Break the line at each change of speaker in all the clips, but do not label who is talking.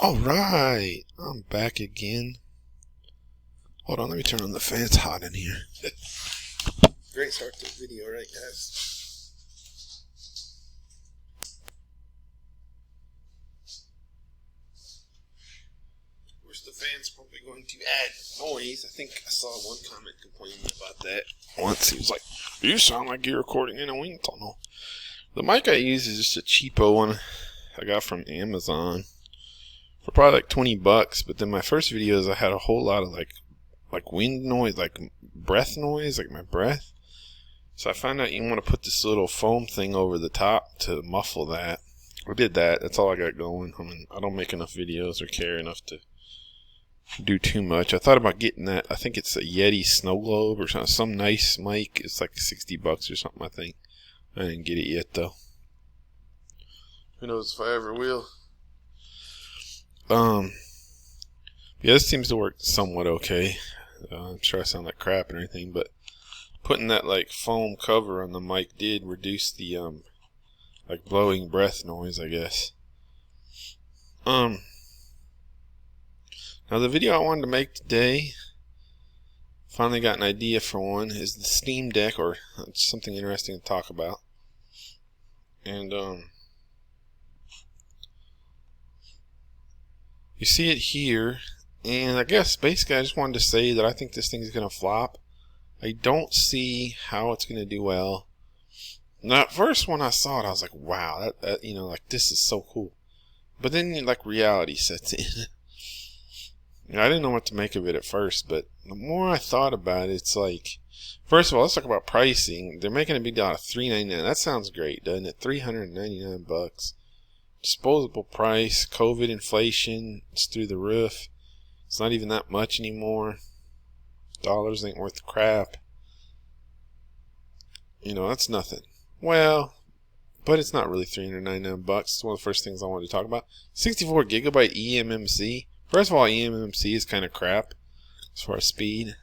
Alright, I'm back again. Hold on, let me turn on the fan. It's hot in here. Great start to the video, right, guys? Of course, the fan's probably going to add noise. I think I saw one comment complaining about that once. He was like, "You sound like you're recording in a wind tunnel." The mic I use is just a cheapo one I got from Amazon for probably like $20, but then my first videos I had a whole lot of like wind noise, like breath noise, like my breath. So I found out you want to put this little foam thing over the top to muffle that. I did that. That's all I got going. I mean, I don't make enough videos or care enough to do too much. I thought about getting that. I think it's a Yeti Snow Globe or something. Some nice mic. It's like $60 or something, I think. I didn't get it yet though. Who knows if I ever will. Yeah, this seems to work somewhat okay. I'm sure I sound like crap and everything, but putting that like foam cover on the mic did reduce the like blowing breath noise, I guess. Now the video I wanted to make today, finally got an idea for one, is the Steam Deck, or something interesting to talk about. And you see it here, and I guess basically I just wanted to say that I think this thing is going to flop. I don't see how it's going to do well. Now, at first when I saw it, I was like, wow, that you know, like, this is so cool. But then, like, reality sets in. I didn't know what to make of it at first, but the more I thought about it, it's like, first of all, let's talk about pricing. They're making a big deal out of $399. That sounds great, doesn't it? $399. Disposable price, COVID inflation, it's through the roof. It's not even that much anymore. Dollars ain't worth the crap. You know, that's nothing. Well, but it's not really $399. It's one of the first things I wanted to talk about. 64 gigabyte eMMC. First of all, eMMC is kind of crap as far as speed.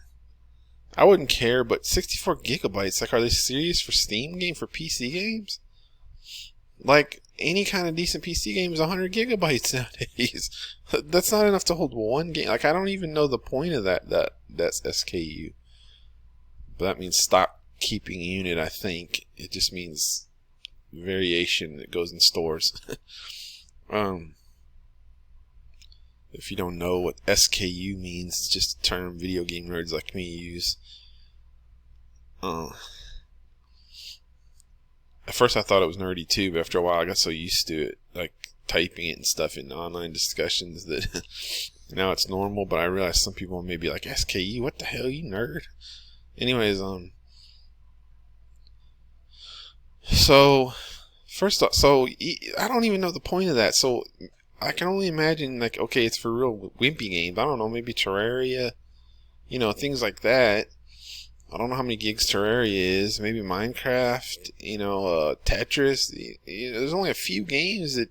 I wouldn't care, but 64 gigabytes, like, are they serious for Steam game, for PC games? Like, any kind of decent PC game is 100 gigabytes nowadays. That's not enough to hold one game. Like, I don't even know the point of that's SKU. But that means stock keeping unit, I think. It just means variation that goes in stores. If you don't know what SKU means, it's just a term video game nerds like me use. At first I thought it was nerdy too, but after a while I got so used to it, like typing it and stuff in online discussions, that now it's normal. But I realize some people may be like, SKU, what the hell, you nerd? Anyways, so first off, so I don't even know the point of that. So I can only imagine, like, okay, it's for real wimpy games. I don't know, maybe Terraria, you know, things like that. I don't know how many gigs Terraria is. Maybe Minecraft, you know, Tetris. There's only a few games that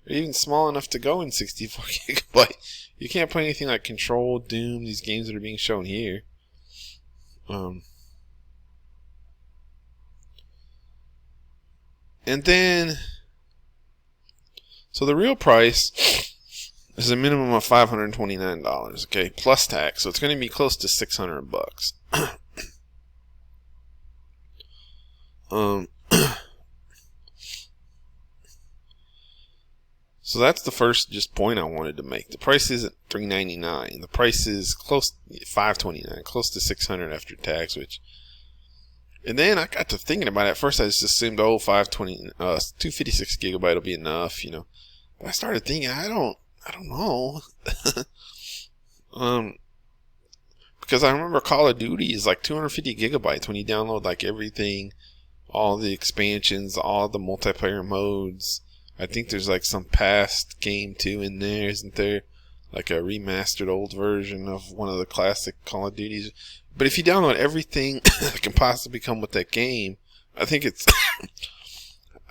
are even small enough to go in 64 gigabyte. You can't put anything like Control, Doom, these games that are being shown here. And then, so the real price is a minimum of $529, okay, plus tax. So it's going to be close to $600. So that's the first just point I wanted to make. The price isn't $399. The price is close $529, close to $600 after tax. Which, and then I got to thinking about it. At first, I just assumed 256 gigabyte will be enough, you know. But I started thinking, I don't know. Because I remember Call of Duty is like 250 gigabytes when you download like everything, all the expansions, all the multiplayer modes. I think there's like some past game too in there, isn't there? Like a remastered old version of one of the classic Call of Duties. But if you download everything that can possibly come with that game, I think it's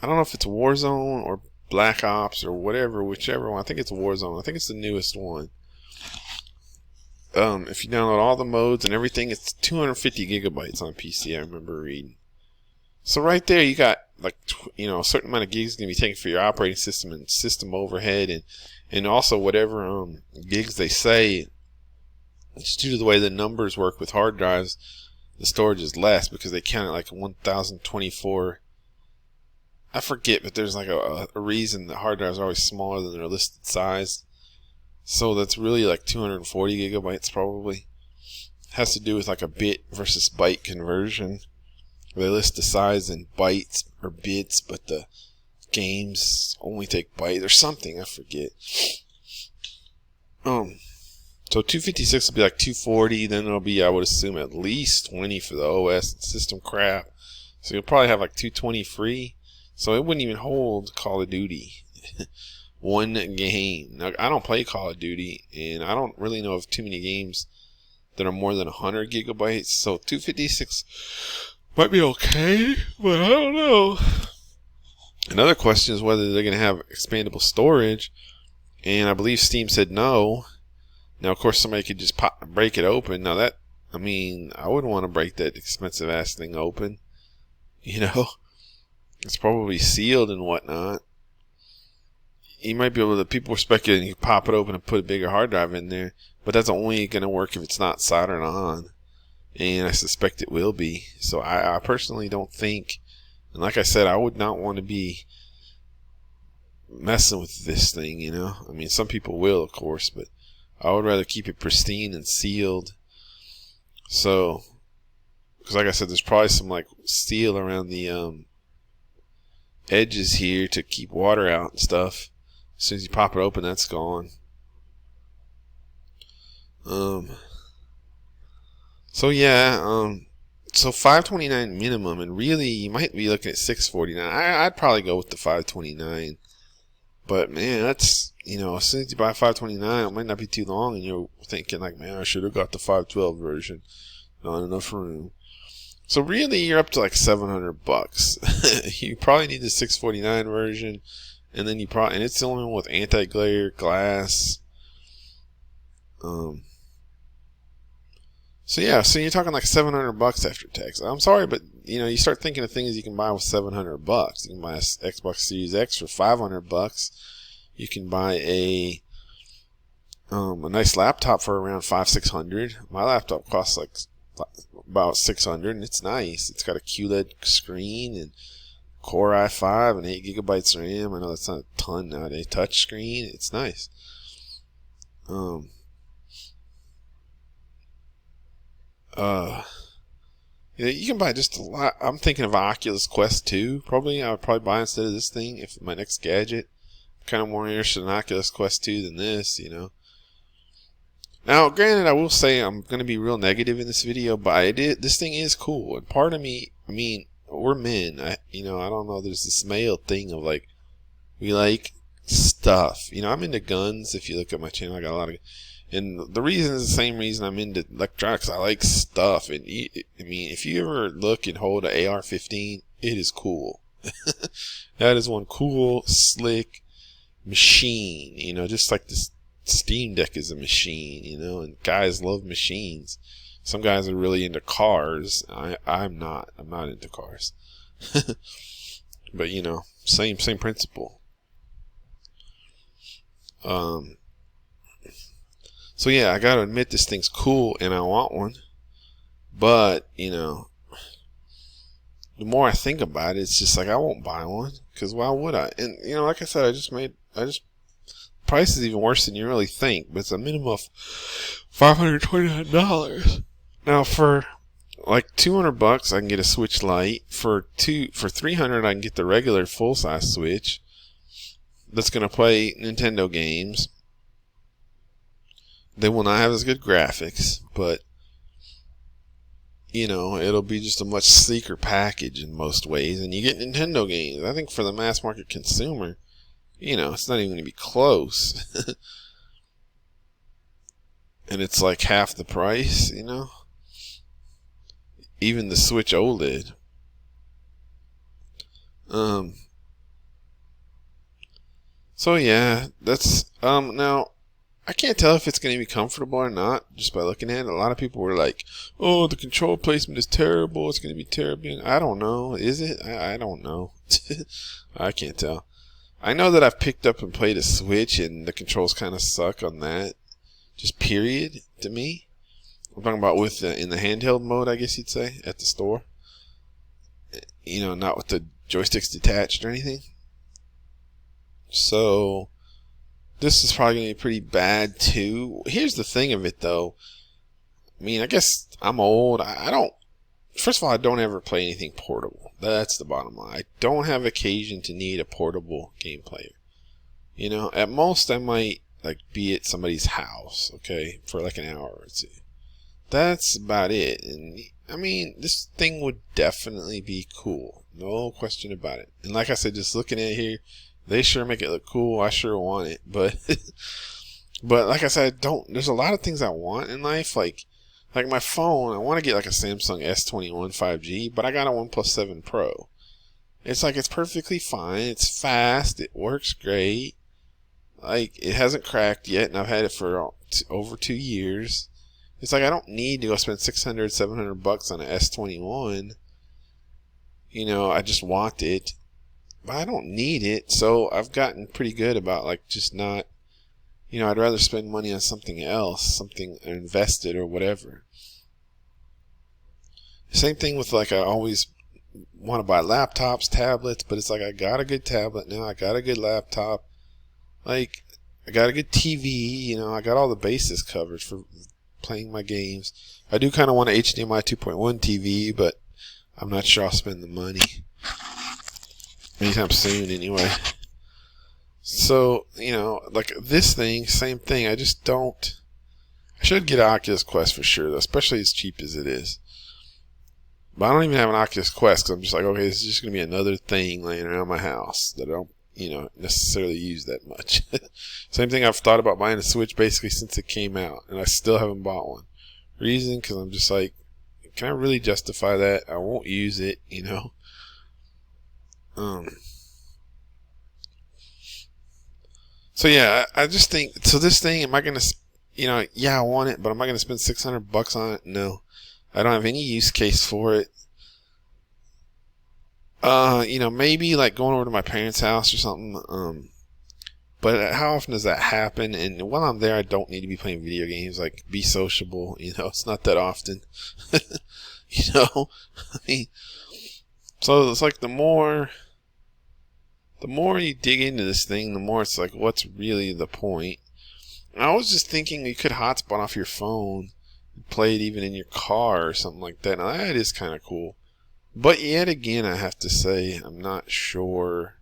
I don't know if it's Warzone or Black Ops or whatever, whichever one. I think it's Warzone. I think it's the newest one. If you download all the modes and everything, it's 250 gigabytes on PC, I remember reading. So right there, you got like a certain amount of gigs going to be taken for your operating system and system overhead, and also whatever gigs they say. It's due to the way the numbers work with hard drives. The storage is less because they count it like 1024. I forget, but there's like a reason that hard drives are always smaller than their listed size. So that's really like 240 gigabytes probably. Has to do with like a bit versus byte conversion. They list the size in bytes or bits, but the games only take bytes or something. I forget. So 256 will be like 240. Then it'll be, I would assume, at least 20 for the OS and system crap. So you'll probably have like 220 free. So it wouldn't even hold Call of Duty. One game. Now, I don't play Call of Duty, and I don't really know of too many games that are more than 100 gigabytes. So 256 might be okay, but I don't know. Another question is whether they're going to have expandable storage, and I believe Steam said no. Now, of course, somebody could just break it open. Now, I wouldn't want to break that expensive ass thing open. It's probably sealed and whatnot. You might be able to, people were speculating you could pop it open and put a bigger hard drive in there, but that's only going to work if it's not soldered on. And I suspect it will be. So I personally don't think, and like I said, I would not want to be messing with this thing, some people will, of course, but I would rather keep it pristine and sealed. So, because like I said, there's probably some like steel around the edges here to keep water out and stuff. As soon as you pop it open, that's gone. So yeah, so 529 minimum, and really you might be looking at 649. I'd probably go with the 529. But man, that's, as soon as you buy 529, it might not be too long, and you're thinking like, man, I should have got the 512 version. Not enough room. So really, you're up to like $700. You probably need the 649 version, and then and it's the only one with anti-glare glass. So yeah, so you're talking like $700 after tax. I'm sorry, but you start thinking of things you can buy with $700. You can buy a Xbox Series X for $500. You can buy a nice laptop for around $500-600. My laptop costs like about $600, and it's nice. It's got a QLED screen and Core i5 and 8 gigabytes of RAM. I know that's not a ton nowadays. Touch screen, it's nice. You can buy just a lot. I'm thinking of Oculus Quest 2. I would probably buy instead of this thing if my next gadget. I'm kind of more interested in Oculus Quest 2 than this, Now, granted, I will say I'm going to be real negative in this video, but this thing is cool. And part of me, we're men. I don't know. There's this male thing of like, we like stuff. I'm into guns. If you look at my channel, I got a lot of. And the reason is the same reason I'm into electronics. I like stuff. And if you ever look and hold an AR-15, it is cool. That is one cool, slick machine. Just like this Steam Deck is a machine, and guys love machines. Some guys are really into cars. I'm not. I'm not into cars. But, same principle. So yeah, I gotta admit this thing's cool and I want one. But, the more I think about it, it's just like I won't buy one. Because why would I? And, like I said, price is even worse than you really think. But it's a minimum of $529. Now for like $200, I can get a Switch Lite. For $300, I can get the regular full-size Switch. That's gonna play Nintendo games. They will not have as good graphics, but it'll be just a much sleeker package in most ways, and you get Nintendo games. I think for the mass market consumer, it's not even going to be close. And it's like half the price, even the Switch OLED. So yeah, that's now I can't tell if it's going to be comfortable or not just by looking at it. A lot of people were like, "Oh, the control placement is terrible. It's going to be terrible." I don't know. Is it? I don't know. I can't tell. I know that I've picked up and played a Switch, and the controls kind of suck on that. Just period to me. I'm talking about with in the handheld mode, I guess you'd say, at the store. You know, not with the joysticks detached or anything. So this is probably going to be pretty bad too. Here's the thing of it though. I mean, I guess I'm old. I don't. First of all, I don't ever play anything portable. That's the bottom line. I don't have occasion to need a portable game player. You know, at most I might like be at somebody's house, okay, for like an hour or two. That's about it. And I mean, this thing would definitely be cool. No question about it. And like I said, just looking at it here, they sure make it look cool. I sure want it. But but like I said, there's a lot of things I want in life. Like my phone, I want to get like a Samsung S21 5G, but I got a OnePlus 7 Pro. It's like, it's perfectly fine. It's fast. It works great. Like, it hasn't cracked yet, and I've had it for over 2 years. It's like, I don't need to go spend $600, $700 on an S21. You know, I just want it. But I don't need it, so I've gotten pretty good about, like, just not, you know, I'd rather spend money on something else, something invested or whatever. Same thing with, like, I always want to buy laptops, tablets, but it's like, I got a good tablet now, I got a good laptop, like, I got a good TV, you know, I got all the bases covered for playing my games. I do kind of want a HDMI 2.1 TV, but I'm not sure I'll spend the money anytime soon anyway. So, you know, like this thing, same thing. I just don't. I should get an Oculus Quest for sure, though, especially as cheap as it is. But I don't even have an Oculus Quest because I'm just like, okay, this is just going to be another thing laying around my house that I don't, you know, necessarily use that much. Same thing, I've thought about buying a Switch basically since it came out, and I still haven't bought one. Reason, because I'm just like, can I really justify that? I won't use it, you know. So yeah, I just think, so this thing, am I going to, you know, yeah, I want it, but am I going to spend $600 on it? No. I don't have any use case for it. You know, maybe like going over to my parents' house or something. But how often does that happen? And while I'm there, I don't need to be playing video games. Like, be sociable. You know, it's not that often. You know, I mean, so it's like the more you dig into this thing, the more it's like, what's really the point? And I was just thinking you could hotspot off your phone and play it even in your car or something like that. Now, that is kind of cool. But yet again, I have to say, I'm not sure.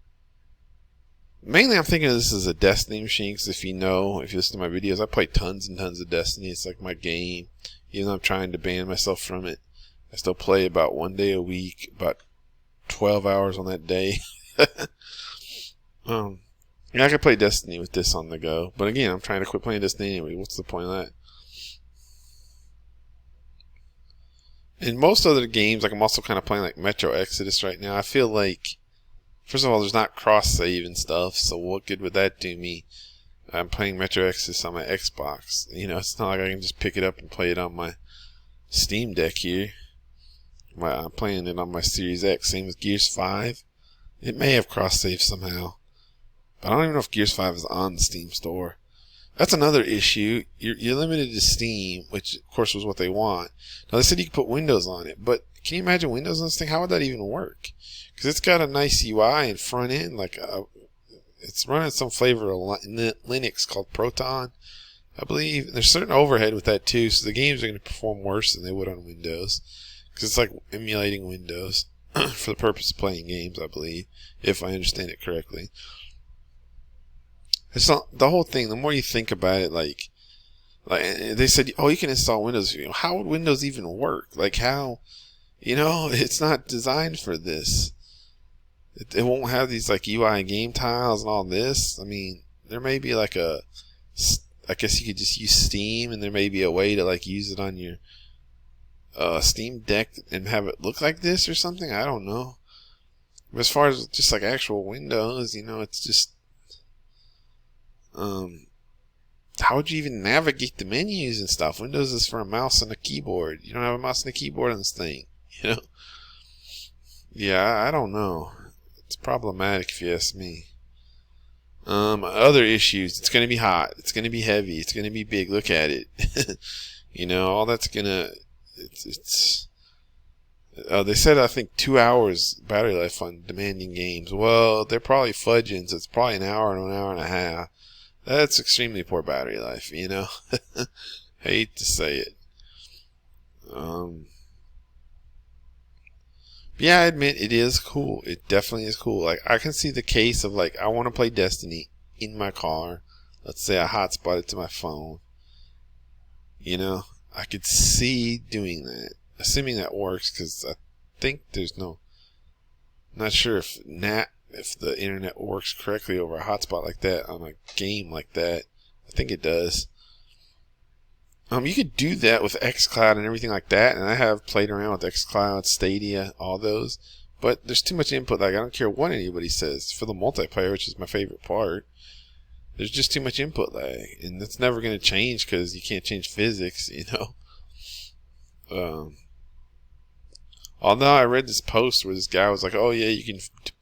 Mainly, I'm thinking of this as a Destiny machine, because if you listen to my videos, I play tons and tons of Destiny. It's like my game. Even though I'm trying to ban myself from it, I still play about 1 day a week, about 12 hours on that day. Yeah, I could play Destiny with this on the go. But again, I'm trying to quit playing Destiny anyway. What's the point of that? In most other games, like I'm also kind of playing like Metro Exodus right now. I feel like, first of all, there's not cross-save and stuff, so what good would that do me? I'm playing Metro Exodus on my Xbox. You know, it's not like I can just pick it up and play it on my Steam Deck here. I'm playing it on my Series X, same as Gears 5. It may have cross-save somehow. But I don't even know if Gears 5 is on the Steam store. That's another issue. You're limited to Steam, which of course was what they want. Now they said you could put Windows on it, but can you imagine Windows on this thing? How would that even work? Because it's got a nice UI and front end, like it's running some flavor of Linux called Proton, I believe. And there's certain overhead with that too, so the games are going to perform worse than they would on Windows, because it's like emulating Windows for the purpose of playing games, I believe, if I understand it correctly. It's not the whole thing. The more you think about it, like they said, oh, you can install Windows. You know, how would Windows even work? Like how, you know, it's not designed for this. It won't have these like UI and game tiles and all this. I mean, there may be like I guess you could just use Steam, and there may be a way to like use it on your Steam Deck and have it look like this or something. I don't know. But as far as just like actual Windows, you know, it's just how would you even navigate the menus and stuff? Windows is for a mouse and a keyboard. You don't have a mouse and a keyboard on this thing, you know? Yeah, I don't know. It's problematic if you ask me. Other issues. It's going to be hot. It's going to be heavy. It's going to be big. Look at it. You know, all that's going to... they said, I think, 2 hours battery life on demanding games. Well, they're probably fudging, so it's probably an hour and a half. That's extremely poor battery life, you know? Hate to say it. Yeah, I admit it is cool. It definitely is cool. Like, I can see the case of, like, I want to play Destiny in my car. Let's say I hotspot it to my phone. You know, I could see doing that. Assuming that works, because I think there's no... I'm not sure if the internet works correctly over a hotspot like that on a game like that. I think it does. You could do that with xCloud and everything like that, and I have played around with xCloud, Stadia, all those, but there's too much input. Like, I don't care what anybody says. For the multiplayer, which is my favorite part, there's just too much input lag, and that's never going to change because you can't change physics, you know? Although I read this post where this guy was like, oh yeah, you can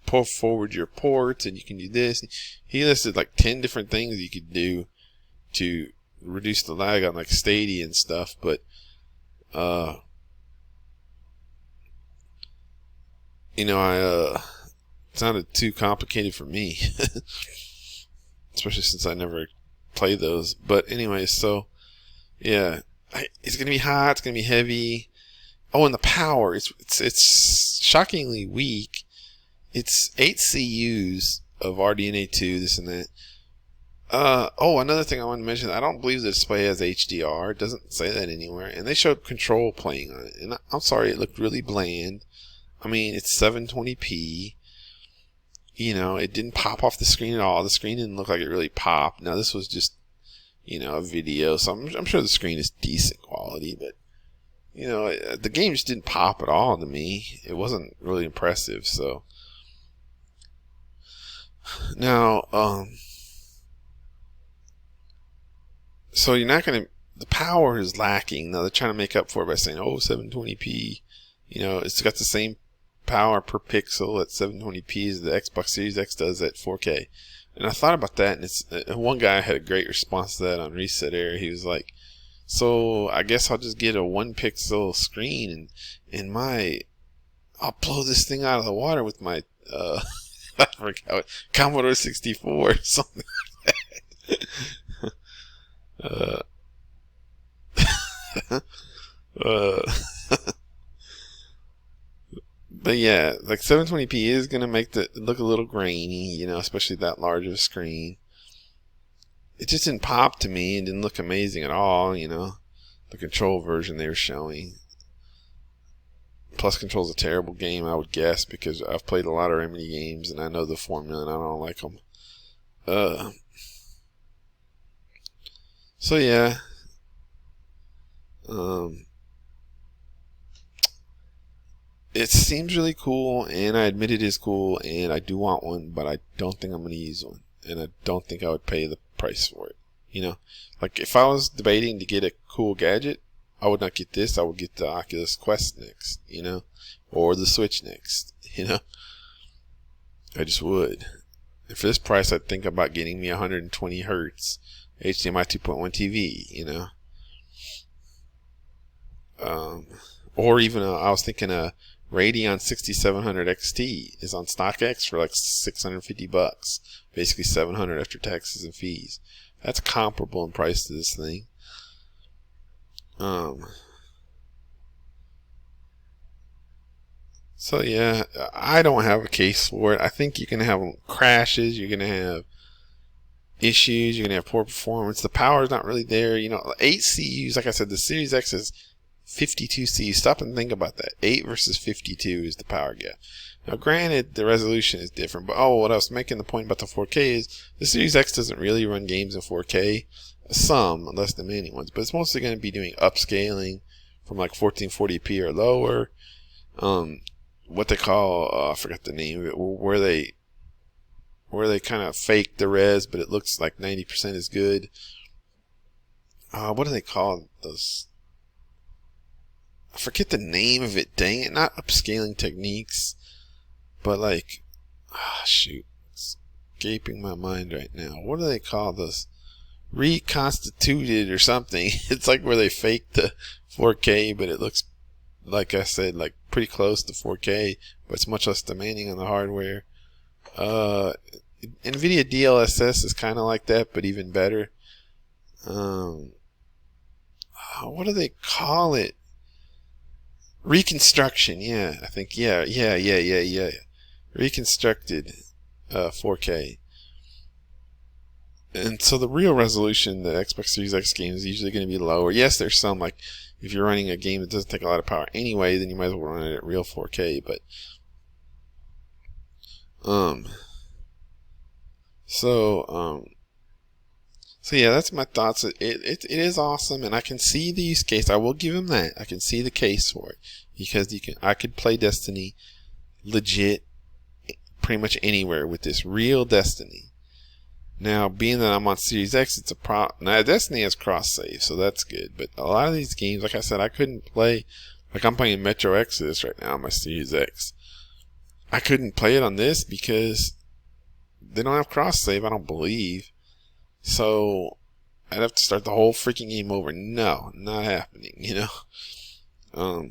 pull forward your ports, and you can do this. He listed like 10 different things you could do to reduce the lag on like Stadia and stuff, but you know, it sounded too complicated for me. Especially since I never play those. But anyway, so yeah, it's gonna be hot, it's gonna be heavy. Oh, and the power, it's shockingly weak. It's 8 CUs of RDNA 2, this and that. Another thing I wanted to mention, I don't believe the display has HDR. It doesn't say that anywhere. And they showed Control playing on it. And I'm sorry, it looked really bland. I mean, it's 720p. You know, it didn't pop off the screen at all. The screen didn't look like it really popped. Now, this was just, you know, a video. So I'm sure the screen is decent quality. But, you know, the game just didn't pop at all to me. It wasn't really impressive. So, now, so you're not going to, the power is lacking. Now they're trying to make up for it by saying, oh, 720p. You know, it's got the same power per pixel at 720p as the Xbox Series X does at 4K. And I thought about that, and one guy had a great response to that on Reset Air. He was like, so I guess I'll just get a 1 pixel screen and I'll blow this thing out of the water with my, I forgot, Commodore 64 or something like that. But yeah, like 720p is gonna make it look a little grainy, you know, especially that large of a screen. It just didn't pop to me. It didn't look amazing at all, you know. The Control version they were showing. Plus, Control's a terrible game, I would guess, because I've played a lot of Remedy games and I know the formula and I don't like them. So yeah. It seems really cool, and I admit it is cool, and I do want one, but I don't think I'm going to use one, and I don't think I would pay the price for it. You know, like if I was debating to get a cool gadget, I would not get this. I would get the Oculus Quest next, you know, or the Switch next, you know. I just would. And for this price, I'd think about getting me 120 hertz HDMI 2.1 TV, you know. Or even I was thinking a Radeon 6700 XT is on StockX for like $650, basically $700 after taxes and fees. That's comparable in price to this thing. So yeah, I don't have a case for it. I think you're gonna have crashes. You're gonna have issues. You're gonna have poor performance. The power is not really there. You know, 8 CUs. Like I said, the Series X is 52 CUs. Stop and think about that. 8 versus 52 is the power gap. Now, granted, the resolution is different, but what I was making the point about the 4K is the Series X doesn't really run games in 4K. Some, less demanding ones, but it's mostly going to be doing upscaling from like 1440p or lower. What they call, I forgot the name of it, where they kind of fake the res, but it looks like 90% is good. what do they call those? I forget the name of it. Dang it! Not upscaling techniques, but like, shoot, it's escaping my mind right now. What do they call those? Reconstituted or something. It's like where they fake the 4K, but it looks, like I said, like pretty close to 4K, but it's much less demanding on the hardware. NVIDIA DLSS is kind of like that, but even better. What do they call it? Reconstruction. Yeah, I think. Yeah. Reconstructed 4K. And so the real resolution, the Xbox Series X game is usually going to be lower. Yes, there's some, like, if you're running a game that doesn't take a lot of power anyway, then you might as well run it at real 4K. But, so yeah, that's my thoughts. It is awesome, and I can see the use case. I will give him that. I can see the case for it, because I could play Destiny legit pretty much anywhere with this real Destiny. Now, being that I'm on Series X, it's a problem. Now, Destiny has cross-save, so that's good. But a lot of these games, like I said, I couldn't play. Like, I'm playing Metro Exodus right now on my Series X. I couldn't play it on this because they don't have cross-save, I don't believe. So, I'd have to start the whole freaking game over. No, not happening, you know?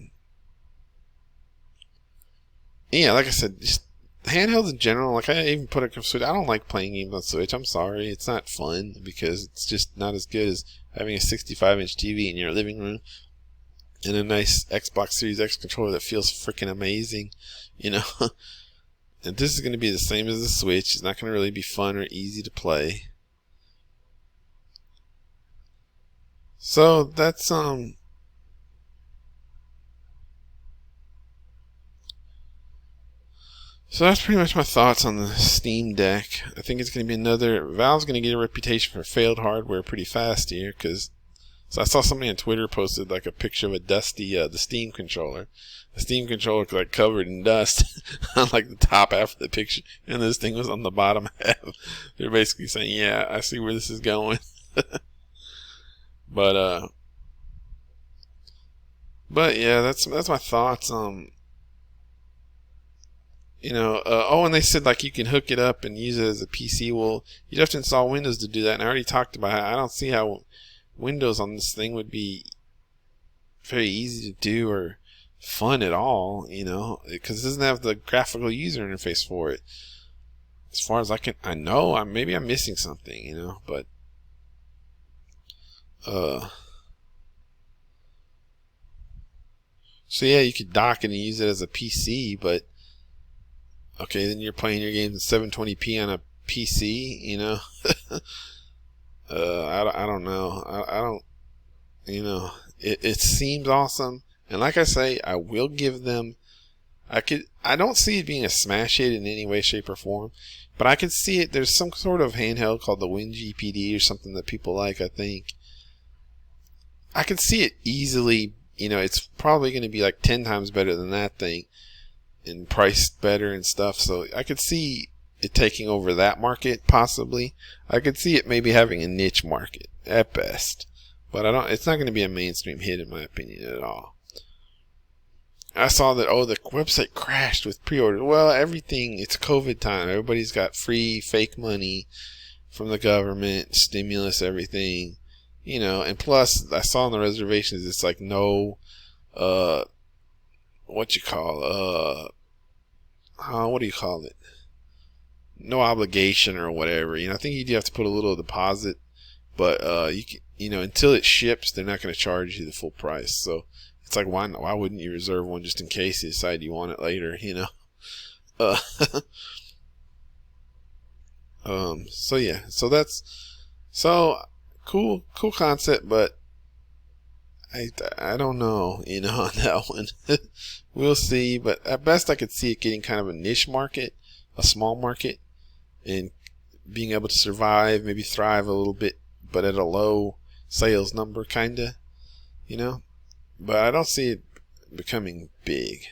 Yeah, like I said, just handhelds in general, like I even put a Switch. I don't like playing games on Switch. I'm sorry, it's not fun because it's just not as good as having a 65-inch TV in your living room and a nice Xbox Series X controller that feels freaking amazing, you know. And this is going to be the same as the Switch. It's not going to really be fun or easy to play. So that's So that's pretty much my thoughts on the Steam Deck. I think it's going to be another... Valve's going to get a reputation for failed hardware pretty fast here, because... So I saw somebody on Twitter posted like a picture of a dusty, the Steam controller. The Steam controller like covered in dust on like the top half of the picture, and this thing was on the bottom half. They're basically saying, yeah, I see where this is going. But yeah, that's my thoughts. You know, and they said like you can hook it up and use it as a PC. Well, you'd have to install Windows to do that, and I already talked about it. I don't see how Windows on this thing would be very easy to do or fun at all, you know, because it doesn't have the graphical user interface for it. As far as I know, maybe I'm missing something, you know, but so yeah, you could dock it and use it as a PC, but okay, then you're playing your games in 720p on a PC, you know. I don't know. I don't, you know, it seems awesome. And like I say, I will give them, I don't see it being a smash hit in any way, shape, or form, but I can see it. There's some sort of handheld called the WinGPD or something that people like, I think. I can see it easily, you know, it's probably going to be like 10 times better than that thing and priced better and stuff. So I could see it taking over that market, possibly. I could see it maybe having a niche market at best, but it's not going to be a mainstream hit in my opinion at all. I saw that, the website crashed with pre-orders. Well, everything, it's COVID time. Everybody's got free fake money from the government, stimulus, everything, you know. And plus, I saw in the reservations, it's like no, what do you call it? No obligation or whatever. You know, I think you do have to put a little deposit, but you know, until it ships, they're not going to charge you the full price. So it's like, why wouldn't you reserve one just in case you decide you want it later? You know. So yeah, so that's cool concept, but I don't know, you know, on that one. We'll see, but at best I could see it getting kind of a niche market, a small market, and being able to survive, maybe thrive a little bit, but at a low sales number, kinda, you know. But I don't see it becoming big.